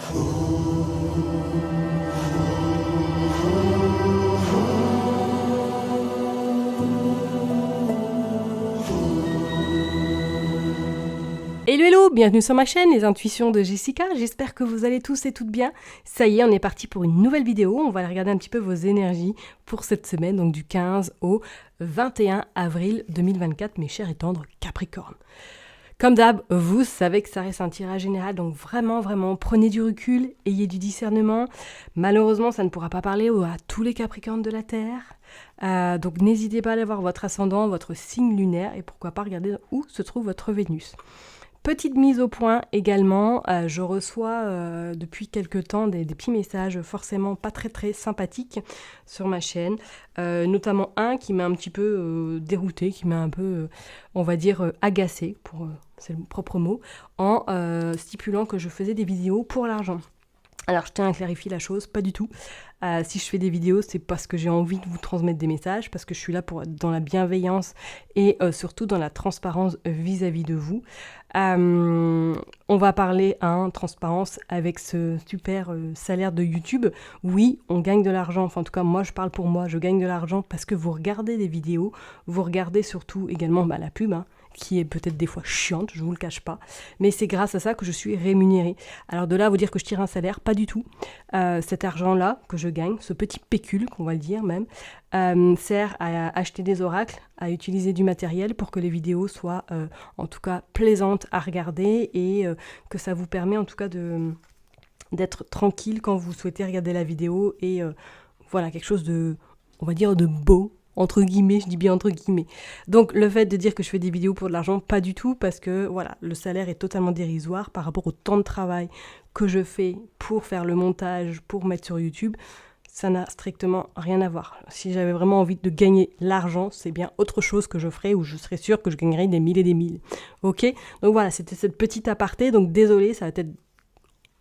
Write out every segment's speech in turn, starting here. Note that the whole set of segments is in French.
Hello hello, bienvenue sur ma chaîne, les intuitions de Jessica, j'espère que vous allez tous et toutes bien. Ça y est, on est parti pour une nouvelle vidéo, on va aller regarder un petit peu vos énergies pour cette semaine, donc du 15 au 21 avril 2024, mes chers et tendres Capricornes. Comme d'hab, vous savez que ça reste un tirage général, donc vraiment, prenez du recul, ayez du discernement. Malheureusement, ça ne pourra pas parler à tous les Capricornes de la Terre, donc n'hésitez pas à aller voir votre ascendant, votre signe lunaire, et pourquoi pas regarder où se trouve votre Vénus. Petite mise au point également, je reçois depuis quelques temps des petits messages forcément pas très sympathiques sur ma chaîne, notamment un qui m'a un petit peu dérouté, qui m'a un peu, on va dire, agacé, c'est le propre mot, en stipulant que je faisais des vidéos pour l'argent. Alors je tiens à clarifier la chose, pas du tout. Si je fais des vidéos, c'est parce que j'ai envie de vous transmettre des messages, parce que je suis là dans la bienveillance et surtout dans la transparence vis-à-vis de vous. On va parler transparence avec ce super salaire de YouTube. Oui, on gagne de l'argent, enfin en tout cas moi je parle pour moi, je gagne de l'argent parce que vous regardez des vidéos, vous regardez surtout également la pub, qui est peut-être des fois chiante, je ne vous le cache pas, mais c'est grâce à ça que je suis rémunérée. Alors de là à vous dire que je tire un salaire, pas du tout. Cet argent-là que je gagne, ce petit pécule, qu'on va le dire même, sert à acheter des oracles, à utiliser du matériel pour que les vidéos soient en tout cas plaisantes à regarder et que ça vous permet en tout cas d'être tranquille quand vous souhaitez regarder la vidéo et voilà, quelque chose de, on va dire, de beau, entre guillemets, je dis bien entre guillemets. Donc le fait de dire que je fais des vidéos pour de l'argent, pas du tout, parce que voilà, le salaire est totalement dérisoire par rapport au temps de travail que je fais pour faire le montage, pour mettre sur YouTube. Ça n'a strictement rien à voir. Si j'avais vraiment envie de gagner l'argent, c'est bien autre chose que je ferais, où je serais sûre que je gagnerais des mille et des mille. Ok ? Donc voilà, c'était cette petite aparté, donc désolé, ça va peut-être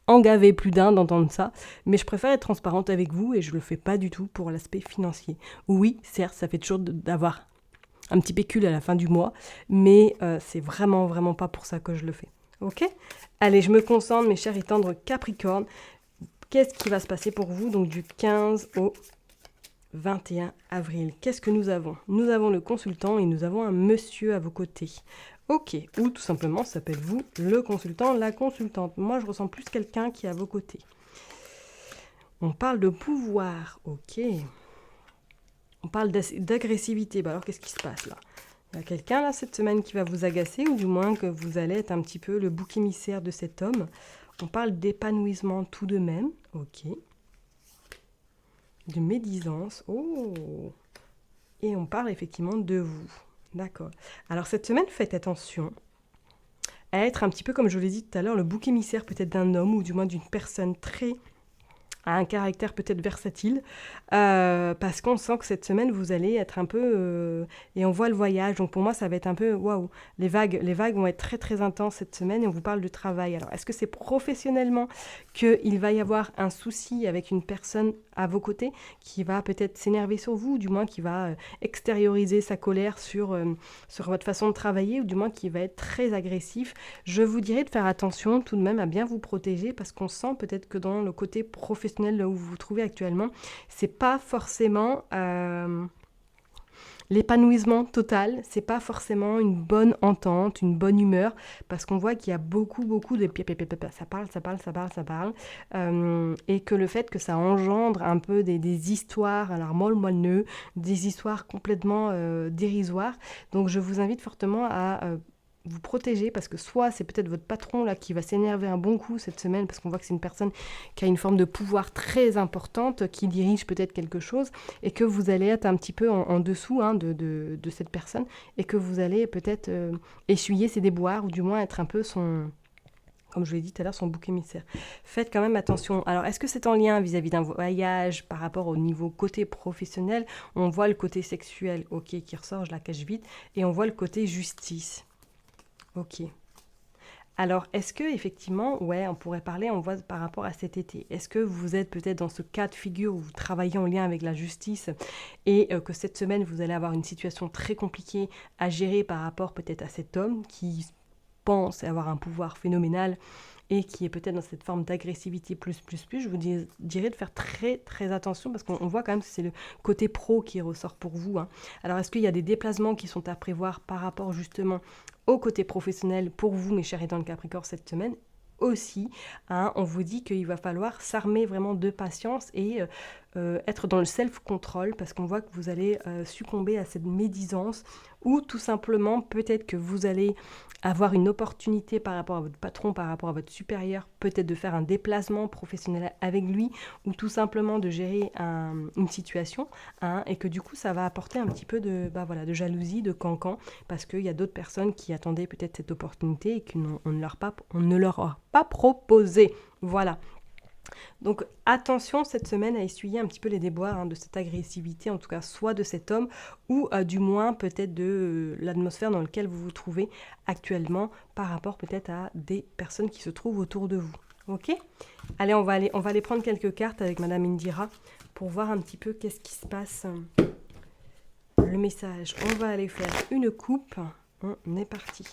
engavé plus d'un d'entendre ça, mais je préfère être transparente avec vous et je le fais pas du tout pour l'aspect financier. Oui, certes, ça fait toujours d'avoir un petit pécule à la fin du mois, mais c'est vraiment pas pour ça que je le fais. Ok ? Allez, je me concentre, mes chers et tendres Capricornes. Qu'est-ce qui va se passer pour vous, donc du 15 au 21 avril? Qu'est-ce que nous avons? Nous avons le consultant et nous avons un monsieur à vos côtés. Ok, ou tout simplement s'appelle-vous le consultant, la consultante. Moi, je ressens plus quelqu'un qui est à vos côtés. On parle de pouvoir, ok. On parle d'agressivité. Alors, qu'est-ce qui se passe là? Il y a quelqu'un là cette semaine qui va vous agacer, ou du moins que vous allez être un petit peu le bouc émissaire de cet homme. On parle d'épanouissement tout de même, ok. De médisance, oh. Et on parle effectivement de vous. D'accord. Alors cette semaine, faites attention à être un petit peu, comme je vous l'ai dit tout à l'heure, le bouc émissaire peut-être d'un homme ou du moins d'une personne à un caractère peut-être versatile, parce qu'on sent que cette semaine, vous allez être un peu... et on voit le voyage, donc pour moi, ça va être un peu... Waouh, les vagues vont être très intenses cette semaine et on vous parle de travail. Alors, est-ce que c'est professionnellement qu'il va y avoir un souci avec une personne à vos côtés qui va peut-être s'énerver sur vous, ou du moins qui va extérioriser sa colère sur votre façon de travailler, ou du moins qui va être très agressif? Je vous dirais de faire attention tout de même à bien vous protéger, parce qu'on sent peut-être que dans le côté professionnel, là où vous vous trouvez actuellement, c'est pas forcément l'épanouissement total, c'est pas forcément une bonne entente, une bonne humeur, parce qu'on voit qu'il y a beaucoup de ça parle, et que le fait que ça engendre un peu des histoires, alors moelleux, des histoires complètement dérisoires. Donc je vous invite fortement à vous protéger, parce que soit c'est peut-être votre patron là qui va s'énerver un bon coup cette semaine, parce qu'on voit que c'est une personne qui a une forme de pouvoir très importante, qui dirige peut-être quelque chose, et que vous allez être un petit peu en dessous de cette personne, et que vous allez peut-être essuyer ses déboires, ou du moins être un peu comme je l'ai dit tout à l'heure, son bouc émissaire. Faites quand même attention. Alors, est-ce que c'est en lien vis-à-vis d'un voyage par rapport au niveau côté professionnel? On voit le côté sexuel, ok, qui ressort, je la cache vite, et on voit le côté justice. Ok. Alors, est-ce que effectivement, on pourrait parler, on voit par rapport à cet été, est-ce que vous êtes peut-être dans ce cas de figure où vous travaillez en lien avec la justice et que cette semaine, vous allez avoir une situation très compliquée à gérer par rapport peut-être à cet homme qui pense avoir un pouvoir phénoménal et qui est peut-être dans cette forme d'agressivité plus, je vous dirais de faire très très attention parce qu'on voit quand même que c'est le côté pro qui ressort pour vous, hein. Alors est-ce qu'il y a des déplacements qui sont à prévoir par rapport justement au côté professionnel pour vous, mes chers étoiles Capricorne, cette semaine aussi, hein, on vous dit qu'il va falloir s'armer vraiment de patience et être dans le self-control parce qu'on voit que vous allez succomber à cette médisance ou tout simplement peut-être que vous allez avoir une opportunité par rapport à votre patron, par rapport à votre supérieur, peut-être de faire un déplacement professionnel avec lui ou tout simplement de gérer une situation, hein, et que du coup ça va apporter un petit peu de, de jalousie, de cancan parce qu'il y a d'autres personnes qui attendaient peut-être cette opportunité et qu'on ne leur a pas proposé. Voilà. Donc attention cette semaine à essuyer un petit peu les déboires, hein, de cette agressivité, en tout cas soit de cet homme ou du moins peut-être de l'atmosphère dans laquelle vous vous trouvez actuellement par rapport peut-être à des personnes qui se trouvent autour de vous. Ok ? Allez, on va aller prendre quelques cartes avec Madame Indira pour voir un petit peu qu'est-ce qui se passe. Le message, on va aller faire une coupe. On est parti.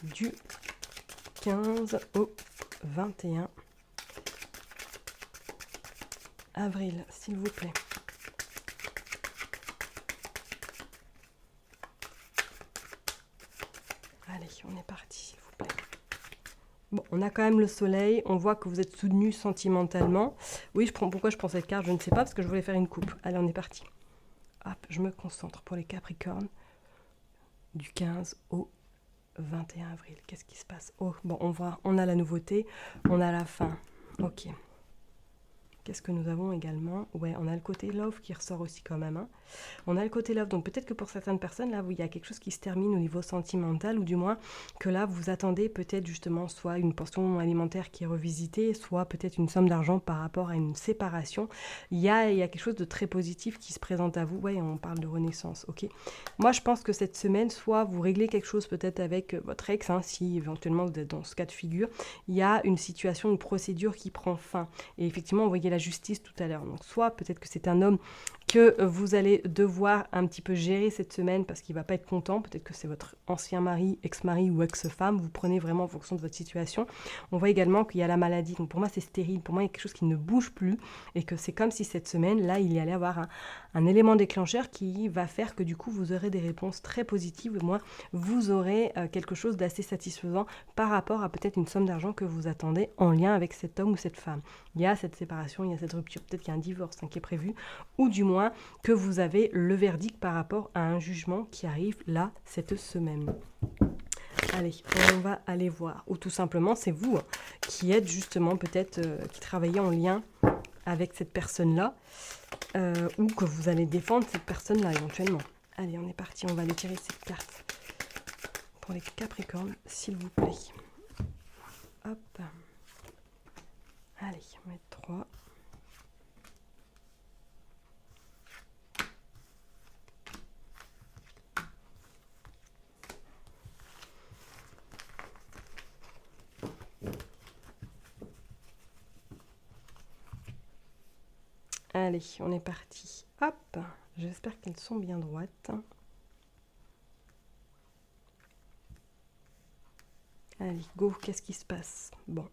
Du 15 au 21 avril, s'il vous plaît. Allez, on est parti, s'il vous plaît. Bon, on a quand même le soleil, on voit que vous êtes soutenu sentimentalement. Oui, pourquoi je prends cette carte, je ne sais pas, parce que je voulais faire une coupe. Allez, on est parti. Hop, je me concentre pour les Capricornes. Du 15 au 21 avril, qu'est-ce qui se passe? Oh, bon, on a la nouveauté, on a la fin. Ok. Qu'est-ce que nous avons également? Ouais, on a le côté love qui ressort aussi quand même, hein. On a le côté love, donc peut-être que pour certaines personnes, là, il y a quelque chose qui se termine au niveau sentimental, ou du moins que là, vous attendez peut-être justement soit une pension alimentaire qui est revisitée, soit peut-être une somme d'argent par rapport à une séparation. Il y a quelque chose de très positif qui se présente à vous. Ouais, on parle de renaissance, ok. Moi, je pense que cette semaine, soit vous réglez quelque chose peut-être avec votre ex, hein, si éventuellement vous êtes dans ce cas de figure, il y a une situation, une procédure qui prend fin. Et effectivement, on voyait la justice tout à l'heure. Donc soit peut-être que c'est un homme que vous allez devoir un petit peu gérer cette semaine parce qu'il ne va pas être content. Peut-être que c'est votre ancien mari, ex-mari ou ex-femme. Vous prenez vraiment en fonction de votre situation. On voit également qu'il y a la maladie. Donc pour moi, c'est stérile. Pour moi, il y a quelque chose qui ne bouge plus et que c'est comme si cette semaine, là, il y allait avoir un élément déclencheur qui va faire que du coup, vous aurez des réponses très positives. Au moins, vous aurez quelque chose d'assez satisfaisant par rapport à peut-être une somme d'argent que vous attendez en lien avec cet homme ou cette femme. Il y a cette séparation, il y a cette rupture, peut-être qu'il y a un divorce, hein, qui est prévu, ou du moins que vous avez le verdict par rapport à un jugement qui arrive là, cette semaine. Allez, on va aller voir. Ou tout simplement, c'est vous, hein, qui êtes justement peut-être, qui travaillez en lien avec cette personne-là, ou que vous allez défendre cette personne-là éventuellement. Allez, on est parti, on va aller tirer cette carte pour les Capricornes, s'il vous plaît. Hop. Allez, on va mettre 3. Allez, on est parti. Hop, j'espère qu'elles sont bien droites. Allez, go, qu'est-ce qui se passe? Bon,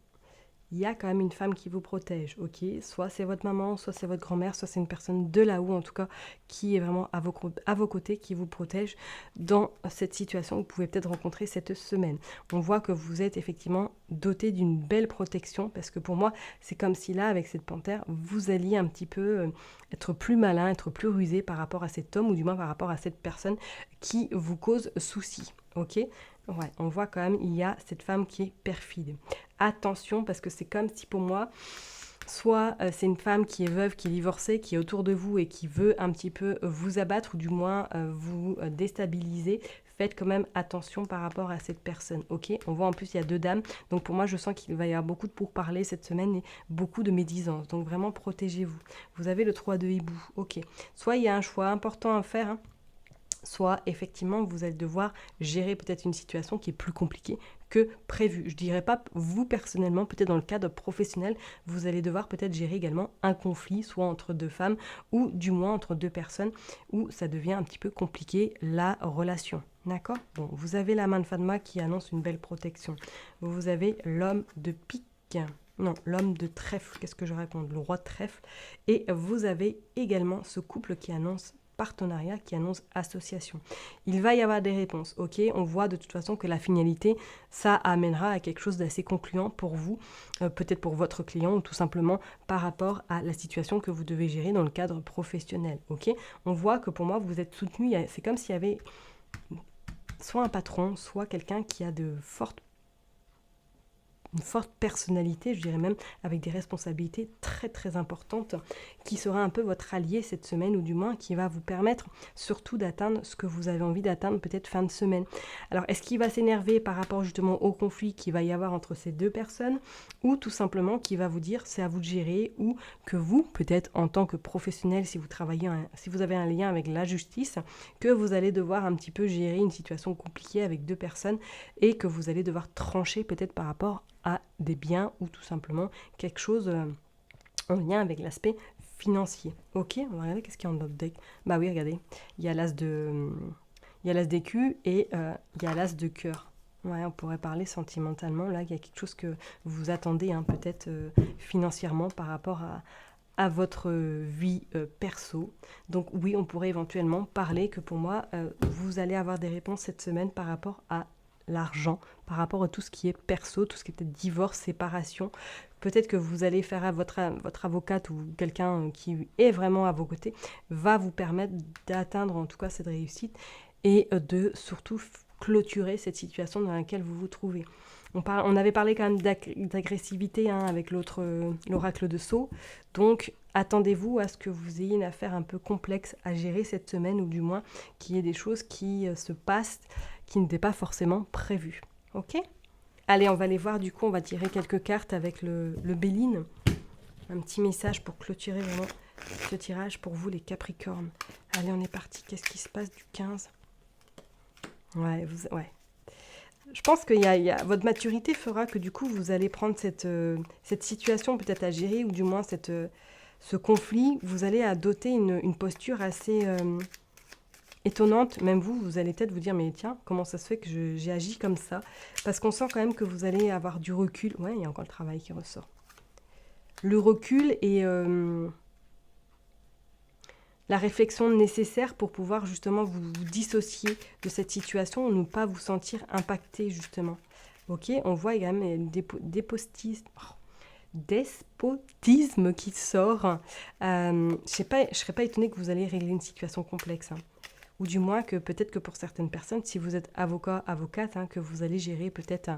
il y a quand même une femme qui vous protège, ok? Soit c'est votre maman, soit c'est votre grand-mère, soit c'est une personne de là-haut, en tout cas, qui est vraiment à vos côtés, qui vous protège dans cette situation que vous pouvez peut-être rencontrer cette semaine. On voit que vous êtes effectivement doté d'une belle protection, parce que pour moi, c'est comme si là, avec cette panthère, vous alliez un petit peu être plus malin, être plus rusé par rapport à cet homme, ou du moins par rapport à cette personne qui vous cause souci, ok? Ouais, on voit quand même, il y a cette femme qui est perfide. Attention, parce que c'est comme si pour moi, soit c'est une femme qui est veuve, qui est divorcée, qui est autour de vous et qui veut un petit peu vous abattre ou du moins vous déstabiliser. Faites quand même attention par rapport à cette personne, ok? On voit en plus il y a 2 dames, donc pour moi je sens qu'il va y avoir beaucoup de pourparlers cette semaine et beaucoup de médisance. Donc vraiment protégez-vous. Vous avez le 3 de hibou, ok. Soit il y a un choix important à faire, hein, soit effectivement vous allez devoir gérer peut-être une situation qui est plus compliquée que prévu. Je dirais pas vous personnellement, peut-être dans le cadre professionnel, vous allez devoir peut-être gérer également un conflit, soit entre deux femmes ou du moins entre deux personnes, où ça devient un petit peu compliqué la relation. D'accord? Bon, vous avez la main de Fatma qui annonce une belle protection. Vous avez l'homme de pique. Non, l'homme de trèfle, qu'est-ce que je raconte? Le roi de trèfle. Et vous avez également ce couple qui annonce partenariat, qui annonce association. Il va y avoir des réponses, ok? On voit de toute façon que la finalité, ça amènera à quelque chose d'assez concluant pour vous, peut-être pour votre client ou tout simplement par rapport à la situation que vous devez gérer dans le cadre professionnel, ok? On voit que pour moi, vous êtes soutenu, c'est comme s'il y avait soit un patron, soit quelqu'un qui a une forte personnalité, je dirais même, avec des responsabilités très très importantes, qui sera un peu votre allié cette semaine, ou du moins qui va vous permettre surtout d'atteindre ce que vous avez envie d'atteindre peut-être fin de semaine. Alors, est-ce qu'il va s'énerver par rapport justement au conflit qu'il va y avoir entre ces deux personnes, ou tout simplement qu'il va vous dire c'est à vous de gérer, ou que vous, peut-être en tant que professionnel, si vous avez un lien avec la justice, que vous allez devoir un petit peu gérer une situation compliquée avec deux personnes, et que vous allez devoir trancher peut-être par rapport à des biens ou tout simplement quelque chose en lien avec l'aspect financier. Ok, on va regarder qu'est-ce qu'il y a en notre deck. Bah oui, regardez, il y a l'as d'écu et il y a l'as de cœur. Ouais, on pourrait parler sentimentalement. Là, il y a quelque chose que vous attendez peut-être financièrement par rapport à votre vie perso. Donc oui, on pourrait éventuellement parler que pour moi, vous allez avoir des réponses cette semaine par rapport à l'argent, par rapport à tout ce qui est perso, tout ce qui est peut-être divorce, séparation. Peut-être que vous allez faire à votre avocate ou quelqu'un qui est vraiment à vos côtés, va vous permettre d'atteindre en tout cas cette réussite et de surtout clôturer cette situation dans laquelle vous vous trouvez. On avait parlé quand même d'agressivité avec l'oracle de Sceaux, donc attendez-vous à ce que vous ayez une affaire un peu complexe à gérer cette semaine, ou du moins qu'il y ait des choses qui se passent qui n'étaient pas forcément prévues. Ok ? Allez, on va aller voir, du coup, on va tirer quelques cartes avec le Béline. Un petit message pour clôturer vraiment ce tirage pour vous, les Capricornes. Allez, on est parti. Qu'est-ce qui se passe du 15 ? Ouais. Je pense que votre maturité fera que du coup, vous allez prendre cette situation peut-être à gérer, ou du moins ce conflit. Vous allez adopter une posture assez étonnante. Même vous allez peut-être vous dire, mais tiens, comment ça se fait que j'ai agi comme ça? Parce qu'on sent quand même que vous allez avoir du recul. Ouais, il y a encore le travail qui ressort. Le recul et la réflexion nécessaire pour pouvoir justement vous dissocier de cette situation, ou ne pas vous sentir impacté justement. Ok, on voit également despotisme qui sort. Je serais pas étonnée que vous allez régler une situation complexe. Ou du moins que peut-être que pour certaines personnes, si vous êtes avocat, avocate, que vous allez gérer peut-être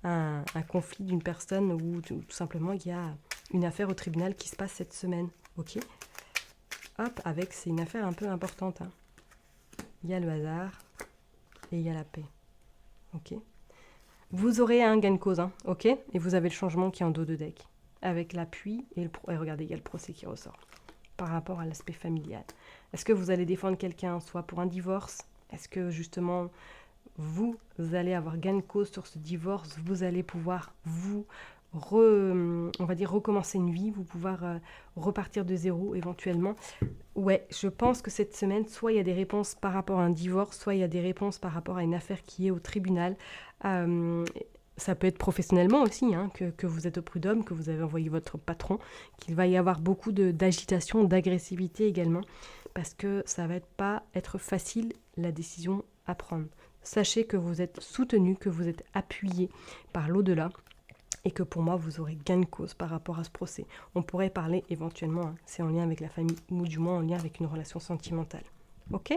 un conflit d'une personne, ou tout simplement il y a une affaire au tribunal qui se passe cette semaine. Ok. Hop, c'est une affaire un peu importante. Il y a le hasard et il y a la paix. Ok. Vous aurez un gain de cause, ok. Et vous avez le changement qui est en dos de deck. Avec l'appui et regardez, il y a le procès qui ressort. Par rapport à l'aspect familial. Est-ce que vous allez défendre quelqu'un, soit pour un divorce? Est-ce que justement, vous allez avoir gain de cause sur ce divorce? Vous allez pouvoir recommencer une vie, vous pouvoir repartir de zéro éventuellement. Ouais, je pense que cette semaine, soit il y a des réponses par rapport à un divorce, soit il y a des réponses par rapport à une affaire qui est au tribunal. Ça peut être professionnellement aussi, que vous êtes au prud'homme, que vous avez envoyé votre patron, qu'il va y avoir beaucoup d'agitation, d'agressivité également, parce que ça va pas être facile la décision à prendre. Sachez que vous êtes soutenu, que vous êtes appuyé par l'au-delà, et que pour moi, vous aurez gain de cause par rapport à ce procès. On pourrait parler éventuellement, c'est en lien avec la famille, ou du moins en lien avec une relation sentimentale. Ok ?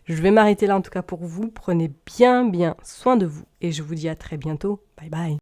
Je vais m'arrêter là en tout cas pour vous. Prenez bien soin de vous, et je vous dis à très bientôt. Bye bye.